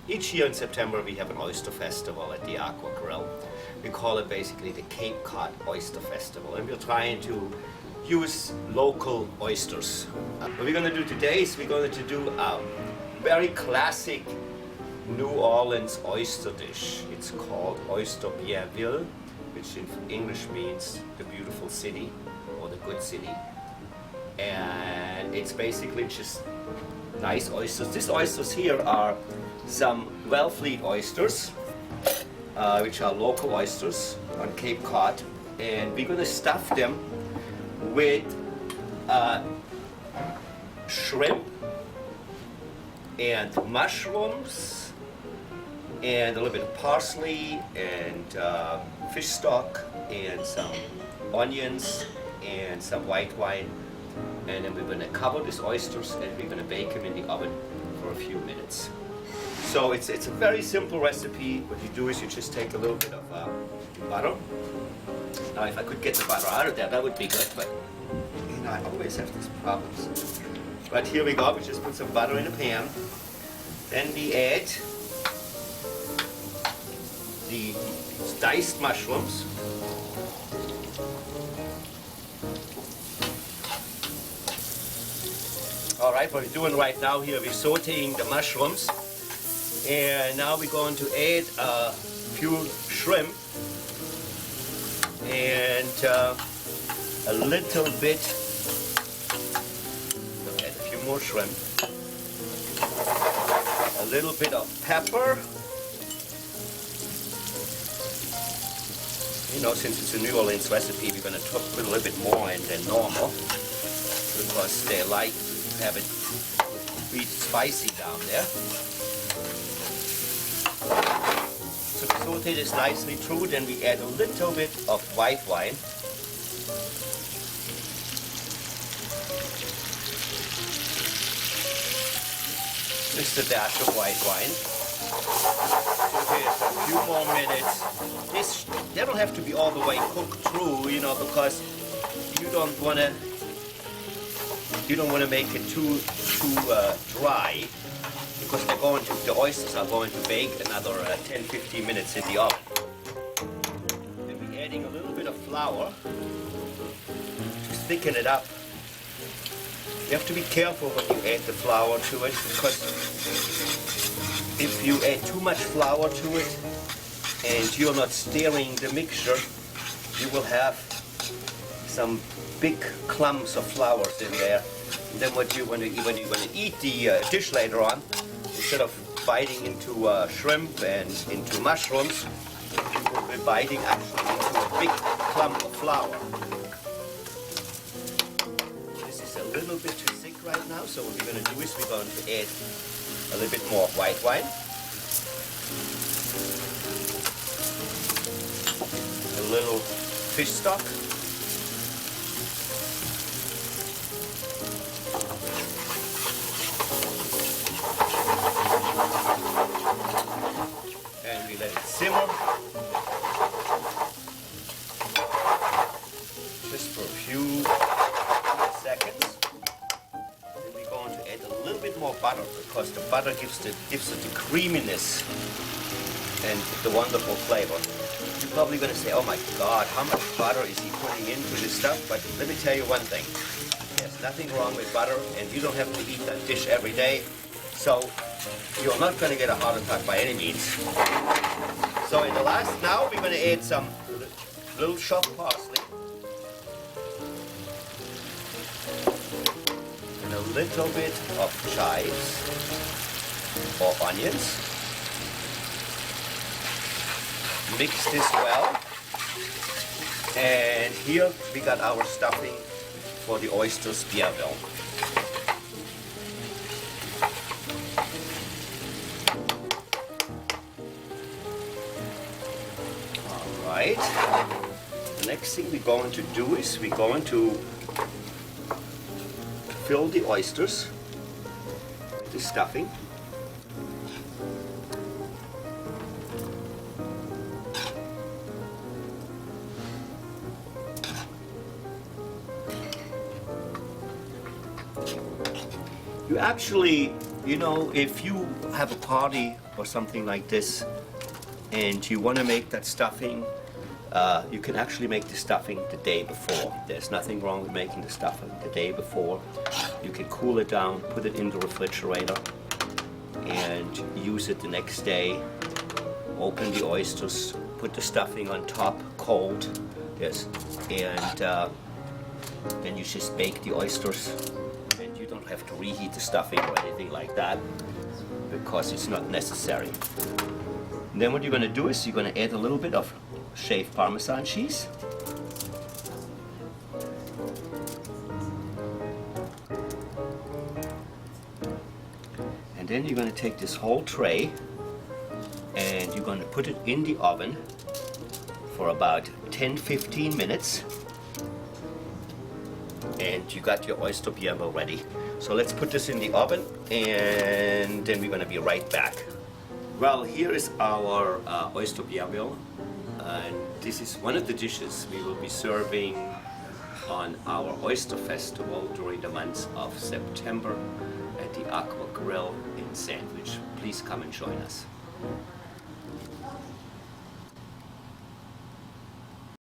Each year in September we have an oyster festival at the Aqua Grille. We call it basically the Cape Cod Oyster Festival, and we're trying to use local oysters. What we're going to do today is we're going to do a very classic New Orleans oyster dish. It's called Oysters Bienville, which in English means the beautiful city or the good city. And it's basically just nice oysters. These oysters here are some Wellfleet oysters, which are local oysters on Cape Cod, and we're going to stuff them with shrimp and mushrooms and a little bit of parsley and fish stock and some onions and some white wine, and then we're going to cover these oysters and we're going to bake them in the oven for a few minutes. So it's a very simple recipe. What you do is you just take a little bit of butter. Now if I could get the butter out of there, that would be good, but you know, I always have these problems. But here we go, we just put some butter in a pan. Then we add the diced mushrooms. Alright, what we're doing right now here, we're sauteing the mushrooms. And now we're going to add a few shrimp and a little bit, add a few more shrimp, a little bit of pepper. You know, since it's a New Orleans recipe, we're going to put a little bit more in than normal because they like to have it be spicy down there. So we saute this nicely through, then we add a little bit of white wine. Just a dash of white wine. Saute a few more minutes. They don't have to be all the way cooked through, you know, because you don't want to make it too dry. Because the oysters are going to bake another 10-15 minutes in the oven. Then we're adding a little bit of flour to thicken it up. You have to be careful when you add the flour to it, because if you add too much flour to it and you're not stirring the mixture, you will have some big clumps of flours in there. And then when you're going to eat the dish later on, instead of biting into shrimp and into mushrooms, you will be biting actually into a big clump of flour. This is a little bit too thick right now, so what we're going to do is we're going to add a little bit more white wine, a little fish stock, and we let it simmer just for a few seconds. Then we're going to add a little bit more butter, because the butter gives it the creaminess and the wonderful flavor. You're probably going to say, oh my God, how much butter is he putting into this stuff? But let me tell you one thing. There's nothing wrong with butter, and you don't have to eat that dish every day. So you're not going to get a heart attack by any means. So in the last, now we're going to add some little chopped parsley and a little bit of chives or onions. Mix this well, and here we got our stuffing for the Oysters Bienville. Alright, the next thing we're going to do is we're going to fill the oysters with the stuffing. You actually, you know, if you have a party or something like this, and you want to make that stuffing, you can actually make the stuffing the day before. There's nothing wrong with making the stuffing the day before. You can cool it down, put it in the refrigerator, and use it the next day. Open the oysters, put the stuffing on top, cold, yes, and then you just bake the oysters, and you don't have to reheat the stuffing or anything like that, because it's not necessary. And then what you're going to do is you're going to add a little bit of shaved Parmesan cheese. And then you're going to take this whole tray and you're going to put it in the oven for about 10-15 minutes. And you got your Oyster Bienville ready. So let's put this in the oven and then we're going to be right back. Well, here is our Oyster Bienville. And this is one of the dishes we will be serving on our Oyster Festival during the months of September at the Aqua Grille in Sandwich. Please come and join us.